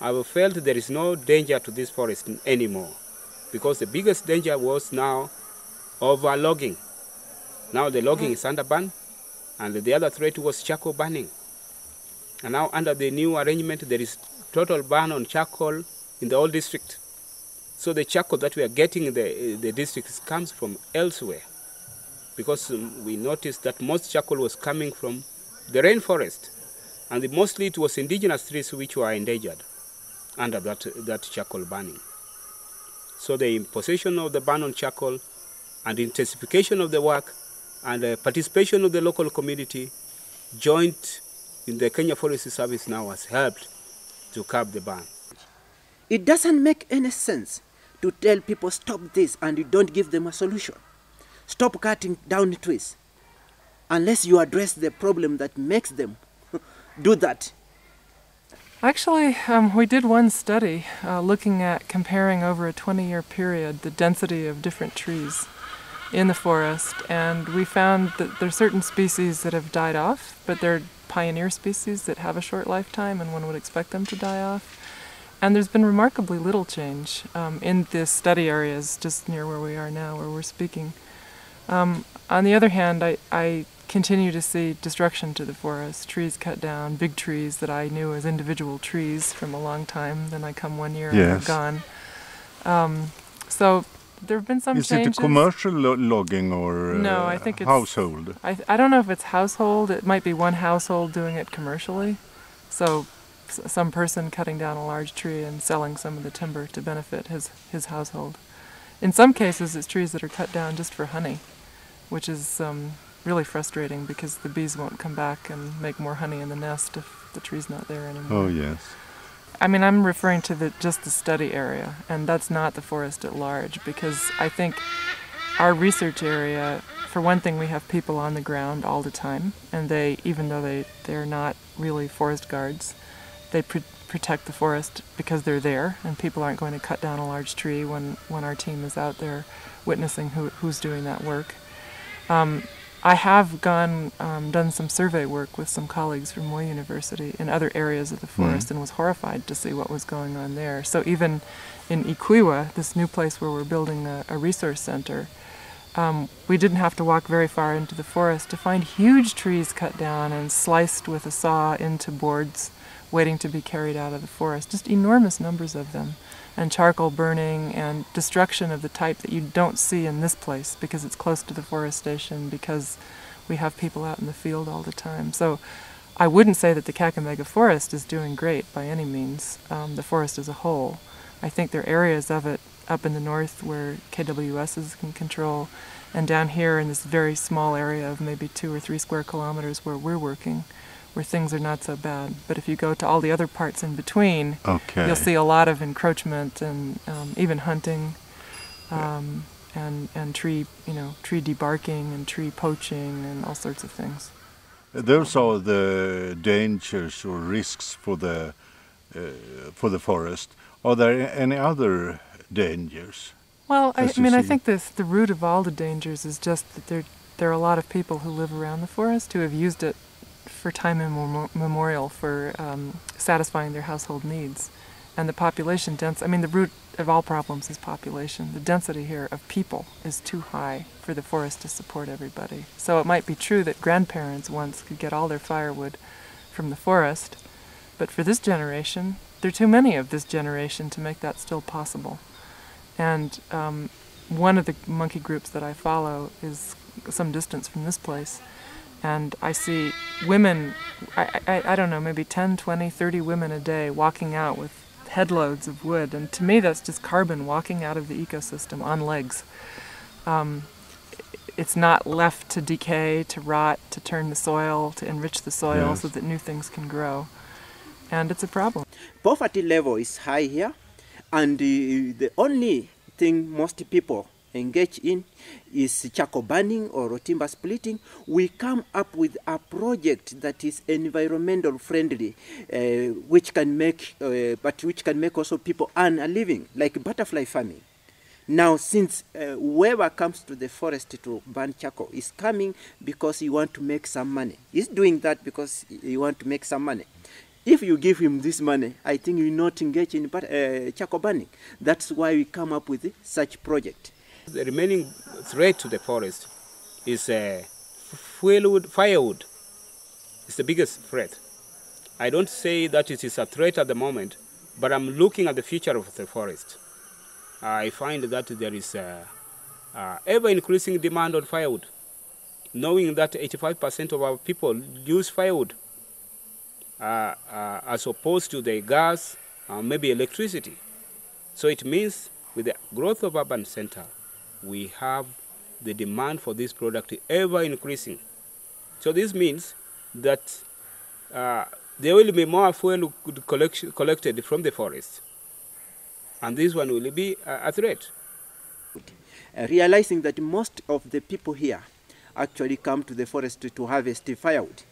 I felt there is no danger to this forest anymore, because the biggest danger was now over logging. Now the logging is under ban, and the other threat was charcoal burning. And now under the new arrangement, there is total ban on charcoal in the whole district. So the charcoal that we are getting in the district comes from elsewhere, because we noticed that most charcoal was coming from the rainforest, and mostly it was indigenous trees which were endangered under that charcoal burning. So the imposition of the ban on charcoal and intensification of the work and the participation of the local community joint in the Kenya Forest Service now has helped to curb the ban. It doesn't make any sense to tell people stop this and you don't give them a solution. Stop cutting down trees unless you address the problem that makes them do that. Actually, we did one study looking at comparing over a 20-year period the density of different trees in the forest, and we found that there are certain species that have died off, but they're pioneer species that have a short lifetime and one would expect them to die off. And there's been remarkably little change in the study areas just near where we are now, where we're speaking. On the other hand, I continue to see destruction to the forest, trees cut down, big trees that I knew as individual trees from a long time, then I come 1 year and they're gone. So there have been some changes. Is it a commercial logging or no, I think it's household? I don't know if it's household. It might be one household doing it commercially. So some person cutting down a large tree and selling some of the timber to benefit his household. In some cases, it's trees that are cut down just for honey, which is really frustrating because the bees won't come back and make more honey in the nest if the tree's not there anymore. Oh, yes. I mean, I'm referring to just the study area, and that's not the forest at large, because I think our research area, for one thing, we have people on the ground all the time, and even though they're not really forest guards, they protect the forest because they're there, and people aren't going to cut down a large tree when our team is out there witnessing who's doing that work. I have done some survey work with some colleagues from Moi University in other areas of the forest and was horrified to see what was going on there. So even in Ikuiwa, this new place where we're building a resource center, we didn't have to walk very far into the forest to find huge trees cut down and sliced with a saw into boards waiting to be carried out of the forest, just enormous numbers of them, and charcoal burning and destruction of the type that you don't see in this place because it's close to the forestation, because we have people out in the field all the time. So I wouldn't say that the Kakamega Forest is doing great by any means, the forest as a whole. I think there are areas of it up in the north where KWS is in control, and down here in this very small area of maybe 2 or 3 square kilometers where we're working, where things are not so bad. But if you go to all the other parts in between, you'll see a lot of encroachment and even hunting, and tree debarking and tree poaching and all sorts of things. Those are the dangers or risks for the forest. Are there any other dangers? Well, I think the root of all the dangers is just that there are a lot of people who live around the forest who have used it for time immemorial for satisfying their household needs. And the population the root of all problems is population. The density here of people is too high for the forest to support everybody. So it might be true that grandparents once could get all their firewood from the forest, but for this generation, there are too many of this generation to make that still possible. And one of the monkey groups that I follow is some distance from this place, and I see women, I don't know, maybe 10, 20, 30 women a day walking out with headloads of wood, and to me that's just carbon walking out of the ecosystem on legs. It's not left to decay, to rot, to turn the soil, to enrich the soil so that new things can grow. And it's a problem. Poverty level is high here, and the only thing most people engage in is charcoal burning or timber splitting. We come up with a project that is environmental friendly, which can make also people earn a living, like butterfly farming. Now, since whoever comes to the forest to burn charcoal is coming because he want to make some money. He's doing that because he want to make some money. If you give him this money, I think he will not engage in charcoal burning. That's why we come up with such project. The remaining threat to the forest is firewood. It's the biggest threat. I don't say that it is a threat at the moment, but I'm looking at the future of the forest. I find that there is ever-increasing demand on firewood, knowing that 85% of our people use firewood as opposed to the gas, maybe electricity. So it means with the growth of urban center, we have the demand for this product ever-increasing. So this means that there will be more fuel collected from the forest, and this one will be a threat. Realizing that most of the people here actually come to the forest to harvest firewood,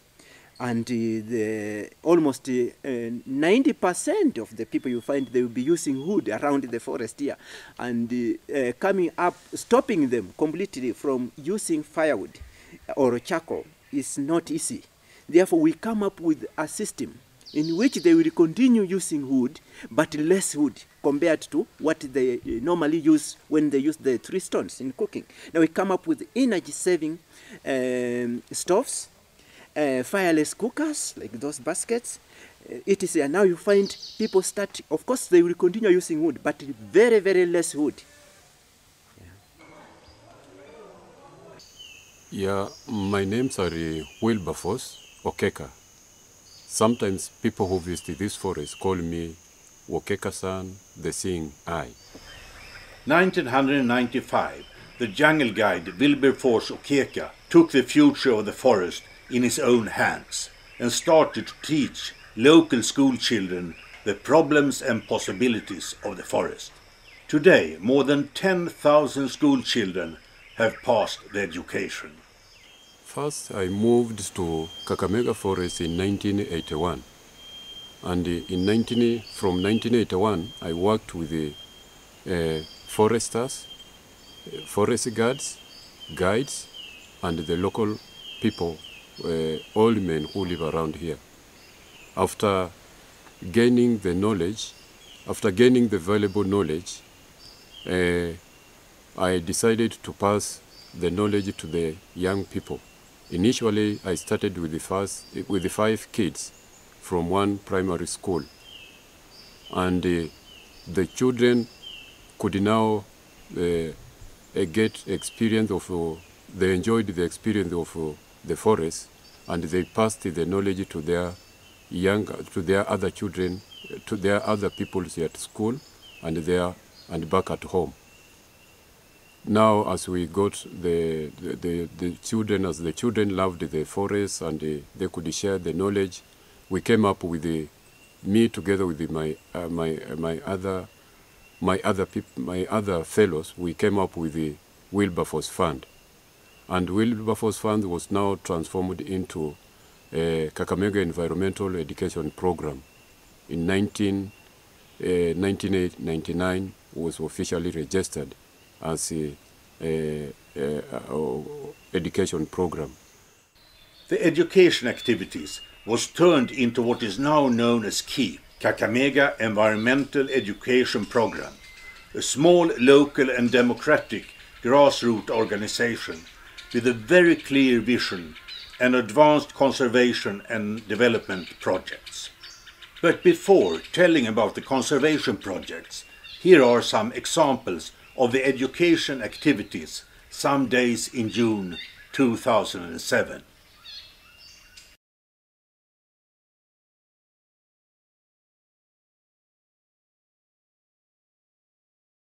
and almost 90% of the people you find, they will be using wood around the forest here, and coming up, stopping them completely from using firewood or charcoal is not easy. Therefore, we come up with a system in which they will continue using wood, but less wood compared to what they normally use when they use the 3 stones in cooking. Now we come up with energy-saving stoves, fireless cookers, like those baskets. etc. Now you find people start, of course they will continue using wood, but very, very less wood. Yeah, my names are Wilberforce Okeka. Sometimes people who visit this forest call me Okeka-san, the seeing eye. 1995, the jungle guide Wilberforce Okeka took the future of the forest in his own hands and started to teach local school children the problems and possibilities of the forest. Today, more than 10,000 school children have passed the education. First, I moved to Kakamega Forest in 1981. And from 1981, I worked with the foresters, forest guides, and the local people, old men who live around here. After gaining the valuable knowledge, I decided to pass the knowledge to the young people. Initially, I started with the 5 kids from one primary school, and the children could now get experience of. They enjoyed the experience of the forest, and they passed the knowledge to their other children, to their other people at school, and back at home. Now, as we got the children, as the children loved the forest and they could share the knowledge, we came up with me together with my other fellows. We came up with the Wilberforce Fund, and Wilberforce Fund was now transformed into a Kakamega Environmental Education Program. In 1999, was officially registered as a education program. The education activities was turned into what is now known as KEEP, Kakamega Environmental Education Program, a small local and democratic grassroots organization with a very clear vision and advanced conservation and development projects. But before telling about the conservation projects, here are some examples of the education activities some days in June 2007.